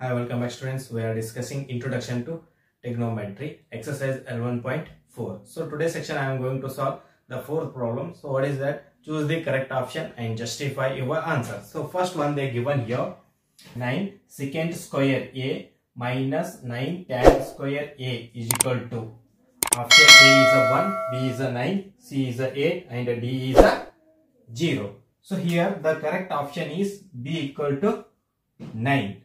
Hi, welcome back students. We are discussing Introduction to Trigonometry, exercise L1.4. So today's section I am going to solve the fourth problem. So what is that? Choose the correct option and justify your answer. So first one they given here, 9 secant square A minus 9 tan square A is equal to, option A is a 1, B is a 9, C is a 8 and D is a 0. So here the correct option is B equal to 9.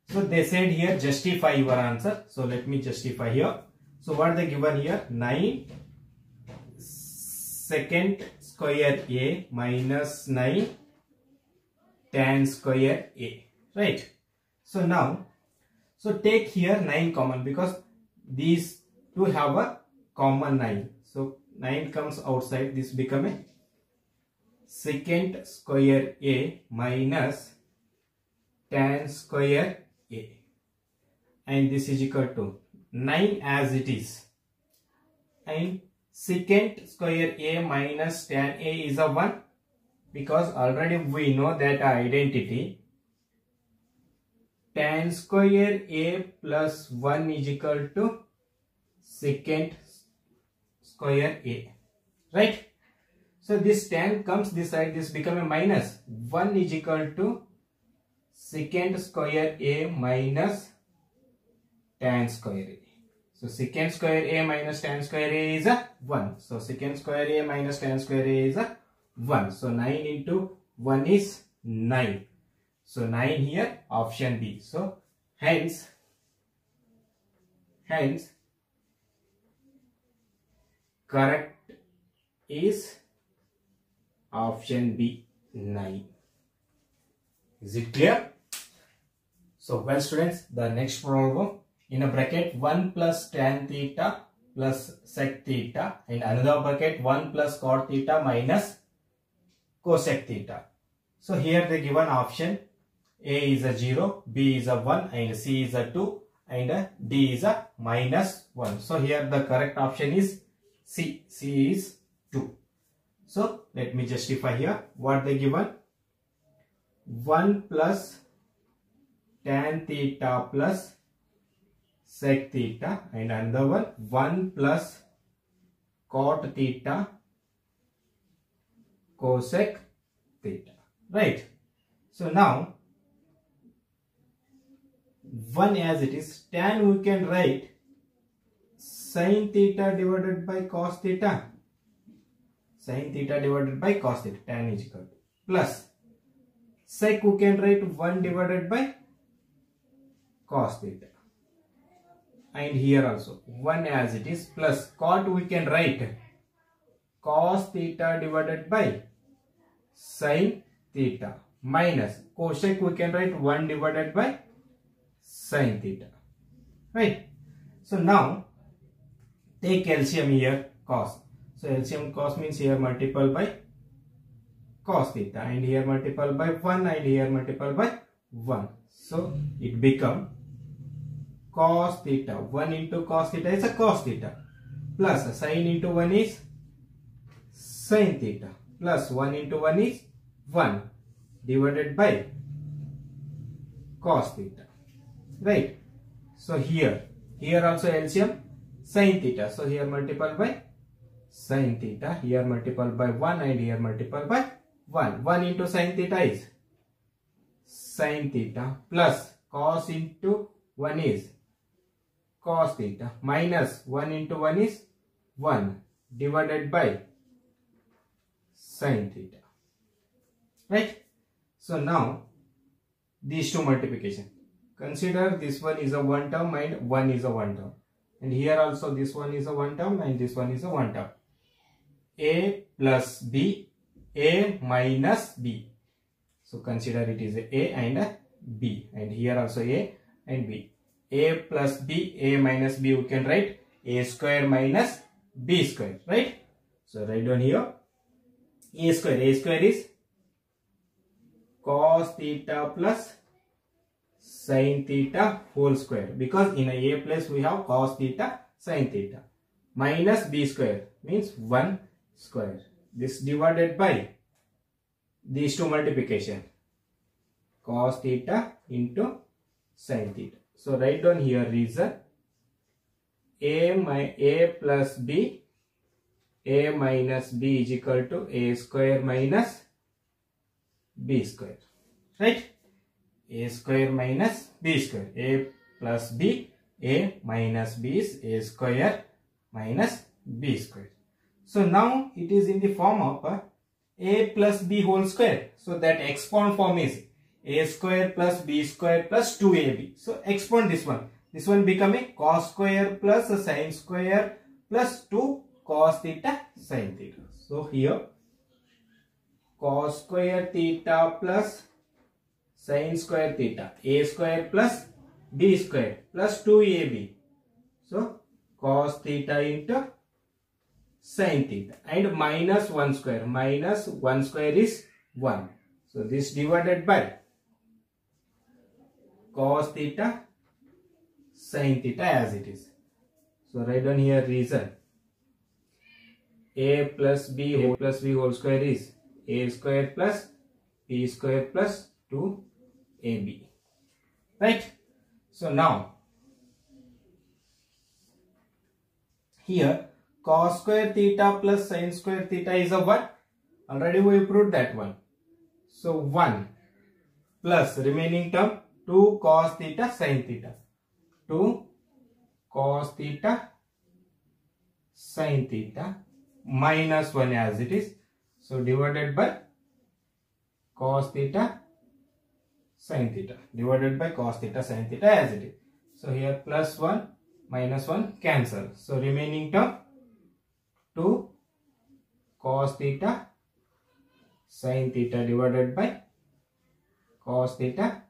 So they said here justify your answer. So let me justify here. So what they given here, 9 secant square A minus 9 tan square A, right? So now, so take here 9 common because these two have a common 9. So 9 comes outside, this become a secant square A minus tan square A, and this is equal to 9 as it is, and secant square A minus tan A is a 1 because already we know that identity tan square A plus 1 is equal to secant square A, right? So this tan comes this side, this become a minus, 1 is equal to secant square A minus tan square A. So secant square A minus tan square A is a 1. So secant square A minus tan square A is a 1. So 9 into 1 is 9. So 9 here, option B. So hence correct is option B, 9. Is it clear? So well students, the next problem, in a bracket 1 plus tan theta plus sec theta, and another bracket 1 plus cot theta minus cosec theta. So here the given option, A is a 0, B is a 1 and C is a 2 and D is a minus 1. So here the correct option is C. C is 2. So let me justify here what they given, 1 plus tan theta plus sec theta and another one 1 plus cot theta cosec theta, right? So now 1 as it is, tan we can write sin theta divided by cos theta, sin theta divided by cos theta, tan is equal to, plus sec we can write 1 divided by cos theta, and here also 1 as it is, plus cot we can write cos theta divided by sin theta, minus cosec we can write 1 divided by sin theta, right? So now take LCM here, cos. So LCM cos means here multiple by cos theta and here multiple by 1 and here multiple by 1. So it become cos theta, 1 into cos theta is a cos theta, plus sin into 1 is sin theta, plus 1 into 1 is 1 divided by cos theta, right? So here also LCM sin theta, so here multiple by sin theta, here multiple by 1 and here multiple by 1. 1 into sin theta is sin theta, plus cos into 1 is cos theta, minus 1 into 1 is 1 divided by sin theta, right? So now these two multiplication, consider this one is a 1 term and 1 is a 1 term, and here also this one is a 1 term and this one is a 1 term. A plus B, A minus B. So consider it is A and B, and here also A and B. A plus B, A minus B, we can write A square minus B square, right? So write down here A square is cos theta plus sin theta whole square, because in a place we have cos theta sin theta, minus B square means 1 square, this divided by these two multiplication, cos theta into sin theta. So write down here reason. A plus B, A minus B is equal to A square minus B square. Right? A square minus B square. A plus B, A minus B is A square minus B square. So now it is in the form of A plus B whole square. So that exponent form is A square plus B square plus 2AB. So exponent this one. This one becoming cos square plus sin square plus 2 cos theta sin theta. So here cos square theta plus sin square theta, A square plus B square plus 2AB. So cos theta into sin theta, and minus 1 square. Minus 1 square is 1. So this divided by cos theta sin theta as it is. So write down here reason. A plus B whole square is A square plus B square plus 2AB. Right? So now here cos square theta plus sin square theta is a 1. Already we proved that one. So 1 plus remaining term 2 cos theta sin theta. 2 cos theta sin theta minus 1 as it is. So divided by cos theta sin theta. Divided by cos theta sin theta as it is. So here plus 1 minus 1 cancel. So remaining term 2 cos theta sin theta divided by cos theta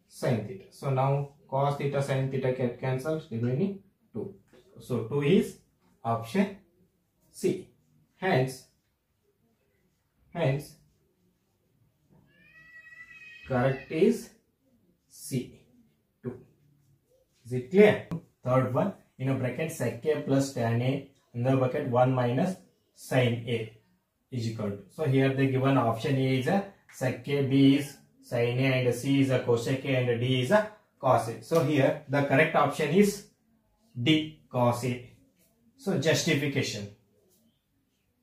sin theta. So now cos theta sin theta get cancelled, remaining 2. So 2 is option C. Hence correct is C, 2. Is it clear? Third one, in a bracket sec A plus tan A, in the bracket 1 minus sin A is equal to. So here the given option A is a sec A, B is sin A, and C is a cosec A, and D is a cos A. So here the correct option is D, cos A. So justification.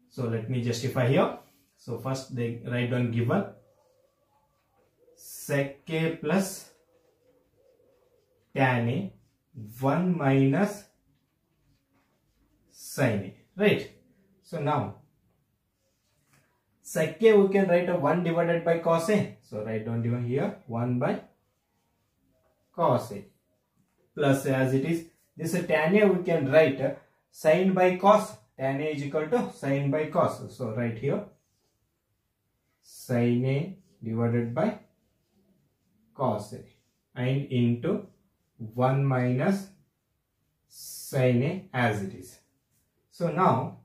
So let me justify here. So first they write down given sec A plus tan A 1 minus sin A. Right? So now sec A we can write a 1 divided by cos A. So write down here 1 by cos A plus as it is this tan A we can write sin by cos. Tan A is equal to sin by cos. So write here sin A divided by cos A and into 1 minus sin A as it is. So now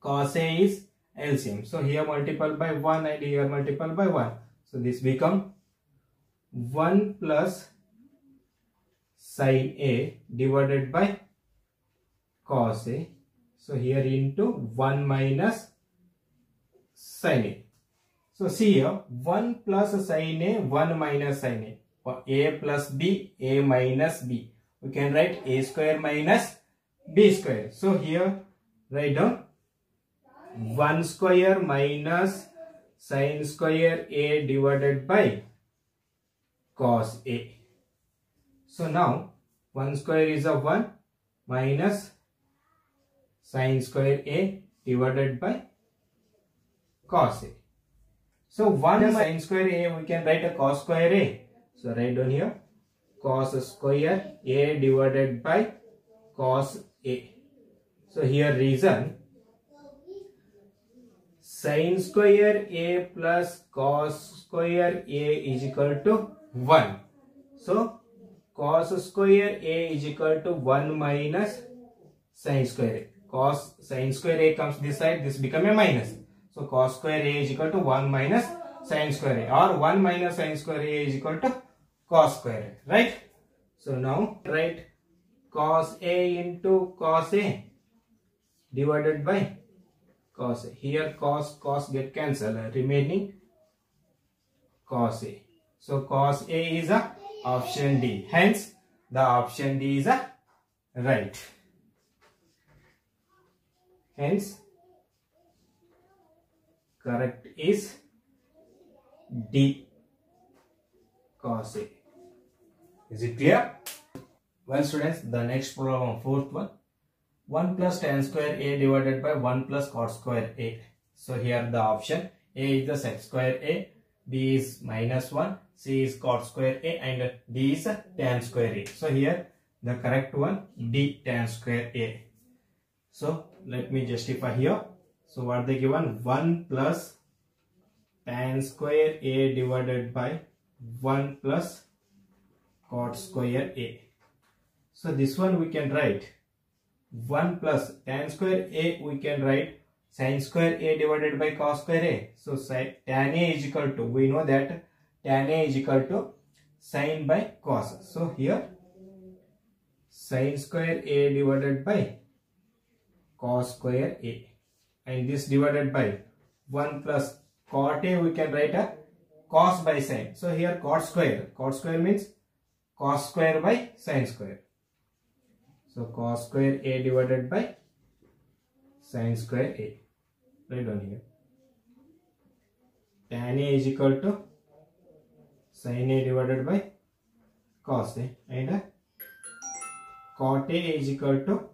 cos A is LCM. So here multiple by 1 and here multiple by 1. So this become 1 plus sin A divided by cos A. So here into 1 minus sin A. So see here 1 plus sin A, 1 minus sin A. For A plus B, A minus B. We can write A square minus B square. So here write down 1 square minus sin square A divided by cos A. So now 1 square is a 1 minus sin square A divided by cos A. So 1 sin square A we can write a cos square A. So write down here cos square A divided by cos A. So here reason sin square A plus cos square A is equal to 1. So cos square A is equal to 1 minus sin square A. Cos sin square A comes this side, this become a minus. So cos square A is equal to 1 minus sin square A, or 1 minus sin square A is equal to cos square A, right? So now write cos A into cos A divided by cos A. Here cos get cancelled, remaining cos A. So cos A is a option D. Hence, the option D is a right. Hence, correct is D, cos A. Is it clear? Well, students, the next problem, fourth one. 1 plus tan square A divided by 1 plus cot square A. So here the option A is the sec square A, B is -1, C is cot square A, and D is tan square A. So here the correct one, D, tan square A. So let me justify here. So what they given? 1 plus tan square A divided by 1 plus cot square A. So this one we can write 1 plus tan square A, we can write sin square A divided by cos square A. So tan A is equal to, we know that tan A is equal to sin by cos. So here sin square A divided by cos square A, and this divided by 1 plus cot A, we can write a cos by sin. So here cot square means cos square by sin square. So cos square A divided by sin square A. Write down here. Tan A is equal to sin A divided by cos A, and cot A is equal to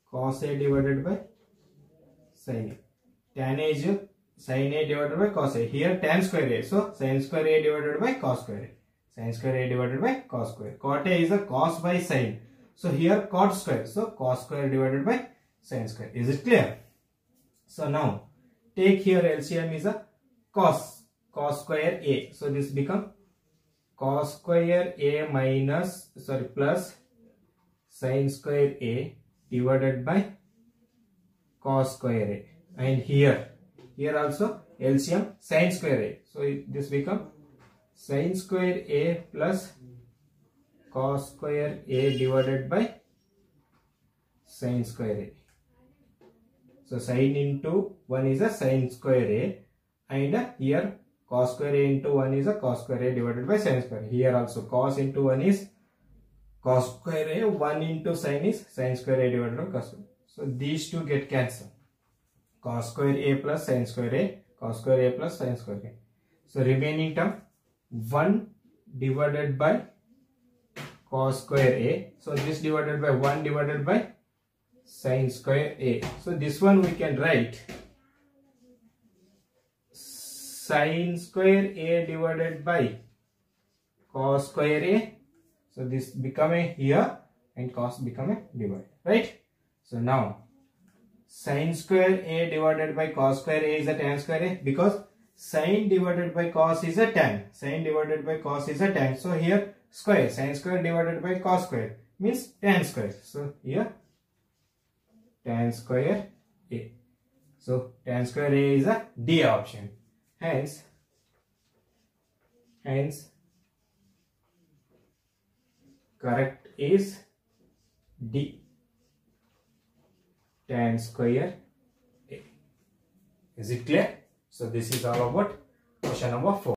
cos A divided by sin A. Tan A is sin A divided by cos A. Here tan square A. So sin square A divided by cos square A. Sin square A divided by cos square. Cot A is a cos by sin. So here cot square. So cos square divided by sin square. Is it clear? So now take here LCM is a cos square A. So this become cos square A minus plus sin square A divided by cos square A. And here also LCM sin square A. So this become sin square A plus cos square A divided by sin square A. So sin into 1 is a sin square A, and here cos square A into 1 is a cos square A divided by sin square A. Here also cos into 1 is cos square A, 1 into sin is sin square A divided by cos square A. So these two get cancelled. Cos square A plus sin square A, cos square A plus sin square A. So remaining term 1 divided by cos square A. So this divided by 1 divided by sin square A. So this one we can write sin square A divided by cos square A. So this become a here and cos become a divide, right? So now sin square A divided by cos square A is a tan square A, because sin divided by cos is a tan. Sin divided by cos is a tan. So here square, sin square divided by cos square means tan square. So here tan square A. So tan square A is a D option. Hence correct is D, tan square A. Is it clear? So this is all about question number 4.